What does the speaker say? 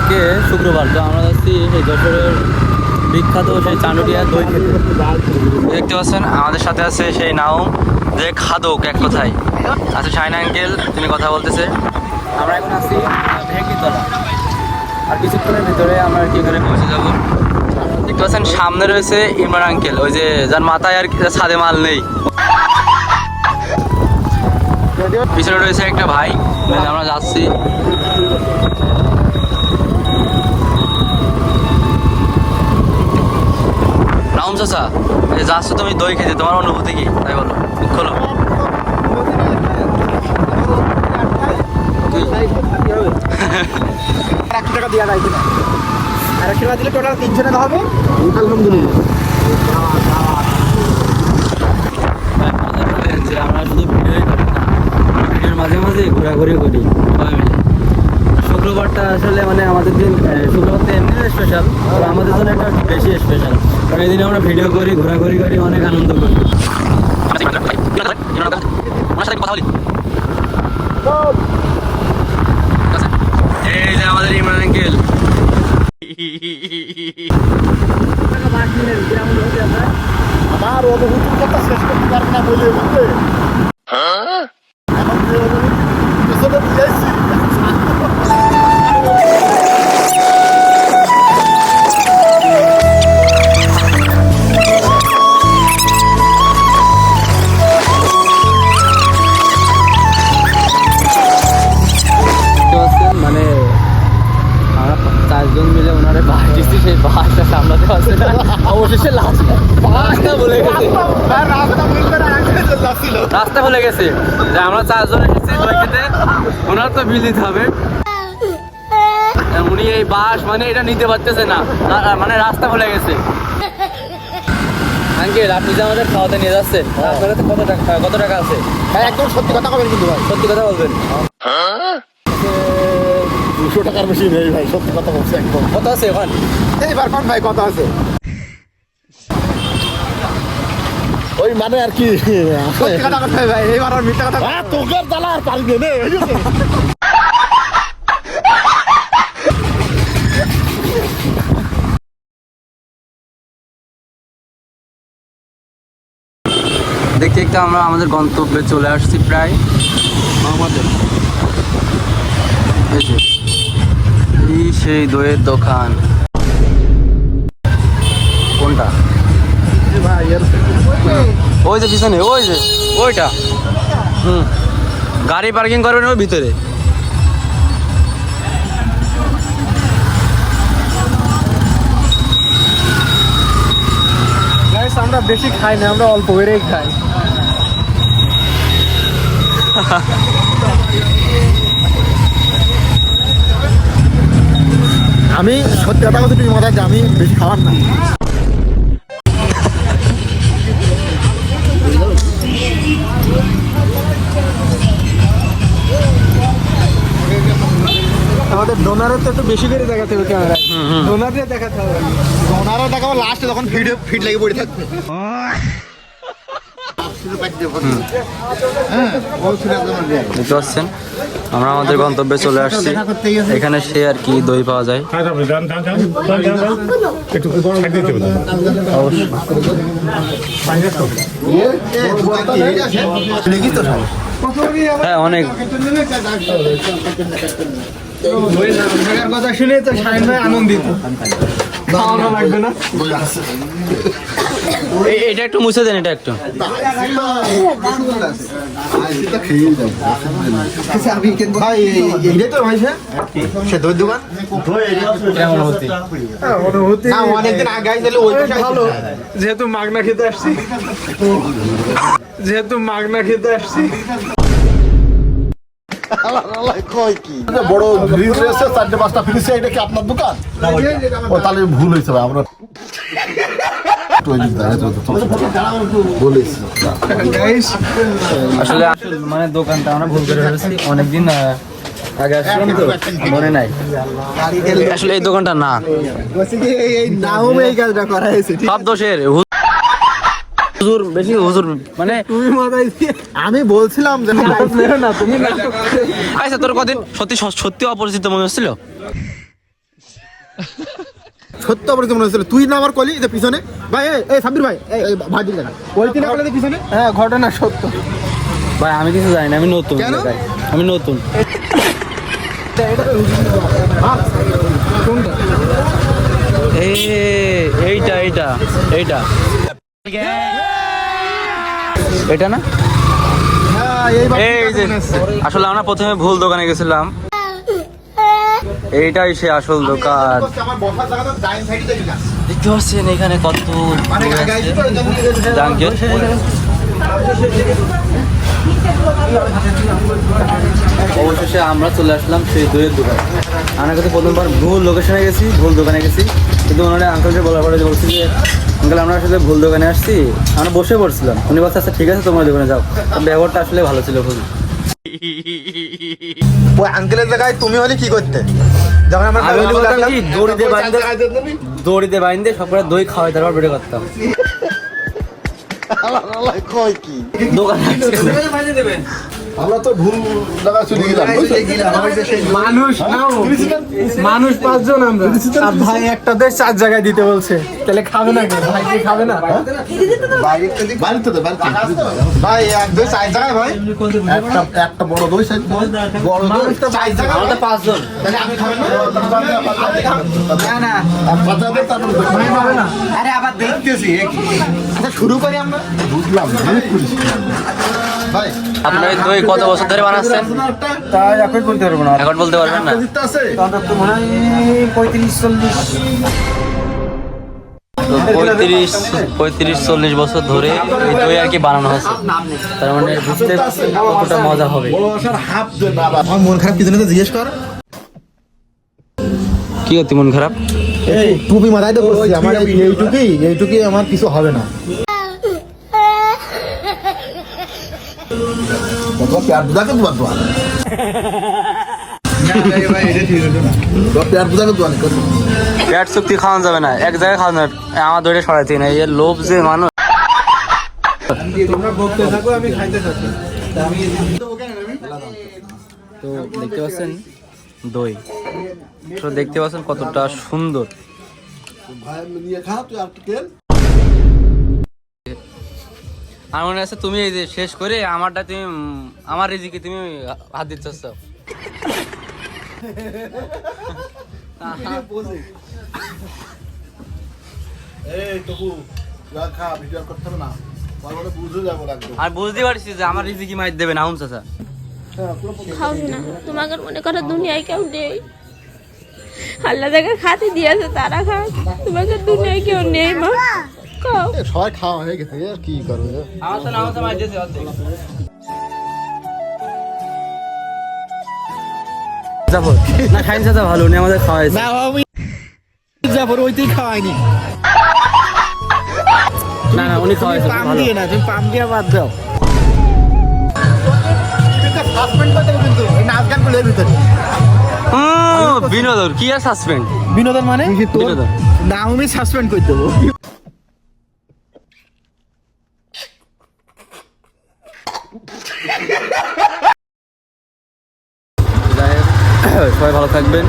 আজকে শুক্রবার, তো আমরা যাচ্ছি সেই যশোরের বিখ্যাত সেই চানুটিয়া দই খেতে। দেখতে পাচ্ছেন আমাদের সাথে আছে সেই নাও যে খাদক এক কথায় আছে শাহিন আঙ্কেল, তিনি কথা বলতেছে। আমরা এখন আছি ভেঙ্গিতলা, আর কিছুক্ষণের ভিতরে আমরা কি করে পৌঁছে যাবো। দেখতে পাচ্ছেন সামনে রয়েছে ইমরান আঙ্কেল, ওই যে যার মাথায় আর ছাদে মাল নেই। পিছনে রয়েছে একটা ভাই, আমরা যাচ্ছি। রাউম চাচা, যাচ্ছ তুমি দই খেতে, তোমার অনুভূতি কি তাই বলো, মুখ খোলো। টাকা দেওয়া যায় কিনা, আর খেলা দিলে টোটাল 300 টাকা হবে। আমরা শুধু ভিডিওর মাঝে মাঝে ঘোরাঘুরি করি সবাই মিলে। শুক্রবারটা আসলে মানে আমাদের দিন, শুক্রবারটা এমনি স্পেশাল, আর আমাদের জন্য একটা বেশি স্পেশাল, কারণ এই দিনে আমরা ভিডিও করি, ঘোরাঘুরি করি, অনেক আনন্দ করি। এই যে আমাদের ইমরান আঙ্কেল। আমার অনুভূতির কথা শেষ করতে পারবো না বলে বুঝলে, এখন যে অনুভূতি পেছনে দিয়েছি। মানে আমরা 4 জন মিলে ওনারে বাস দিচ্ছি, সেই বাসটা সামলাতে পারছে না, অবশেষে রাস্তা ভুলে গেছে। রাস্তা ভুলে গেছে যে আমরা 4 জন এসেছি দই খেতে, ওনার তো বিল দিতে হবে। উনি এই বাস মানে এটা নিতে পারতেছে না, মানে রাস্তা ভুলে গেছে। আঙ্কেল, আপনি যে আমাদের খাওয়াতে নিয়ে যাচ্ছেন, আপনার কাছে কত টাকা আছে? ভাই একদম সত্যি কথা বলবেন কিন্তু ভাই, সত্যি কথা বলবেন। 200 টাকার বেশি নেই ভাই, সত্যি কথা বলছি একদম। কত আছে ওখানে? এইবার কোন ভাই কত আছে? ওই মানে আর কি সত্যি কথা কথা ভাই, এইবার আর মিথ্যা কথা তোকে জ্বালা আর পারবে না। দেখতে দেখতে আমরা আমাদের গন্তব্যে চলে আসছি প্রায়। আমাদের এই সেই দইয়ের দোকান, কোনটা? ওই যে পিছনে, ওই যে ওইটা। গাড়ি পার্কিং করবেন ওই ভিতরে। আমরা বেশি খাই না, আমরা অল্প করেই খাই। আমি সত্যি কথা বলতে তুমি মজা, আমি বেশি খাবার না। আমাদের ডোনারের তো একটু বেশি করে দেখাতে হবে ক্যামেরায়, ডোনারে দেখাতে হবে। ডোনারে দেখাবো লাস্টে যখন ফিট লেগে পড়ে থাকবে। বুঝতে পারছেন, আমরা আমাদের গন্তব্যে চলে আসছি। এখানে সে আর কি দই পাওয়া যায়। হ্যাঁ, অনেক। কথা শুনে তো শাহিন ভাই আনন্দিত, খাওয়ানো লাগবে না। এটা একটু মুছে দেন, এটা একটু। অনেকদিন আগে ভালো, যেহেতু মাগনা খেতে আসছি, বড় ব্রিজ রয়েছে, 4-5টা ফিনিশে, এটা কি আপনার দোকান? ও তাহলে ভুল হয়েছে ভাই, আমরা আসলে মানে দোকানটা আমরা ভুল করে ফেলেছি, অনেকদিন আগে আসলাম তো মনে নাই। আসলে এই দোকানটা না, সব দোষের হুজুর, বেশি হুজুর মানে আমি বলছিলাম যে আচ্ছা, তোর কদিন সত্যি সত্যি অপরিচিত মনে হচ্ছিল। সত্য বলতে মনে হচ্ছিল তুই না আমার কলি যে পিছনে ভাই এই সাব্বির ভাই এই ভাই দিকে ওই তিন কলি পিছনে হ্যাঁ ঘটনা সত্য ভাই আমি কিছু জানি না, আমি নতুন কেন? ভাই, আমি নতুন। এইটা এইটা এইটা এটা না, হ্যাঁ এইবার এই যে আসলে আমরা প্রথমে ভুল দোকানে গেছিলাম, এইটাই সে আসল দোকান। আমার বসার জায়গাটা ডাইন সাইডে দেখি না দেখতে পাচ্ছেন এখানে কত মানে দই আগে আছে। তো জাঙ্গের অবশেষে আমরা চলে আসলাম সেই দইয়ের দোকান। আমরা কিন্তু প্রথমবার ভুল লোকেশনে গেছি, ভুল দোকানে গেছি, কিন্তু ওনারা আঙ্কেলকে বলার পরে বলছি যে আঙ্কেল আমরা আসলে ভুল দোকানে আসছি। আমরা বসে পড়ছিলাম, উনি বলছে আচ্ছা ঠিক আছে তোমার দোকানে যাও। ব্যবহারটা আসলে ভালো ছিল খুবই। ওই আঙ্কেলের জায়গায় তুমি হলে কি করতে যখন আমরা আমি বলতাম কি দেবেন দড়িতে বাইন্ধে সকালে দই খাওয়াই তারপর বেড়ে করতাম কয় কি দোকানে। আমরা তো ভুল জায়গায় চলে গেলাম মানুষ 5 জন আমরা আর ভাই একটা দেশ 4 জায়গায় দিতে বলছে তাহলে খাবে না কেন ভাই কি খাবে না বাড়িতে দে বাড়িতে ভাই এক দেশ 4 জায়গায় ভাই একটা বড় দই সাইজ বড় দই 4 জায়গায় আমরা 5 জন। তাহলে আমি খাবেন না না আর পাতা দে তারপর ভাই খাবে না আরে আবার দেখতেছি আচ্ছা শুরু করি আমরা বুঝলাম ভাই আপনার এই দই কত বছর ধরে বানাচ্ছেন? তাই এখন বলতে পারবো না এখন বলতে পারবেন না? দিতে আছে তো মনে হয় 35-40 তো 35-40 বছর ধরে এই দই আর কি বানানো হচ্ছে, তার মানে বুঝতে পারছেন কতটা মজা হবে। বড় আসার হাফ দে না আমার মন খারাপ কি জন্য তো জিজ্ঞেস কর কি হচ্ছে মন খারাপ? এই টুপি মাথায় তো করছি আমার এইটুকুই আমার কিছু হবে না বাবা প্যার বুঝা কে দুয়া দুয়া তো প্যার বুঝা কে দুয়া নি কর পেট চুক্তি খাওয়ানো যাবে না, এক জায়গায় খাওয়ানো যাবে। আমার দইটা সরাইতে না, এর লোভ যে মানুষ। তোমরা বকতে থাকো আমি খাইতে থাকি তো দেখতে পাচ্ছেন দই, তো দেখতে পাচ্ছেন কতটা সুন্দর। ভাই নিয়ে খা তুই আর তেল আমার মনে আছে তুমি এই যে শেষ করে আমারটা তুমি আমার রিজিকে তুমি হাত দিচ্ছ। এই টকু খা ভিডিও করতে হবে না বড় বুঝে যাবো লাগবে আর বুঝতে পারছি যে আমার রিজিকি মাইর দেবে না হুন চাচা। খাও না তোমাকে মনে করো দুনিয়ায় কেউ নেই, আল্লাহ যাকে খাতে দিয়েছে তারা খাও, তোমাকে দুনিয়ায় কেউ নেই মা, খাও। সবাই খাওয়া হয়ে গেছে আর কি করবে আমার তো নাম মাইর দিয়েছে অর্ধেক। জাফর না খাইন চাচা ভালো উনি আমাদের খাওয়াইছে। জাফর ওইতেই খাওয়াইনি না না উনি খাওয়াইছে পাম ভালো। দিয়ে না তুমি পাম দিয়ে বাদ দাও সাসপেন্ড করতে হবে কিন্তু এই নাচ গান গুলোর ভিতরে বিনোদন কি আর সাসপেন্ড? বিনোদন মানে বিনোদন। না আমি সাসপেন্ড করে দেবো সবাই ভালো থাকবেন।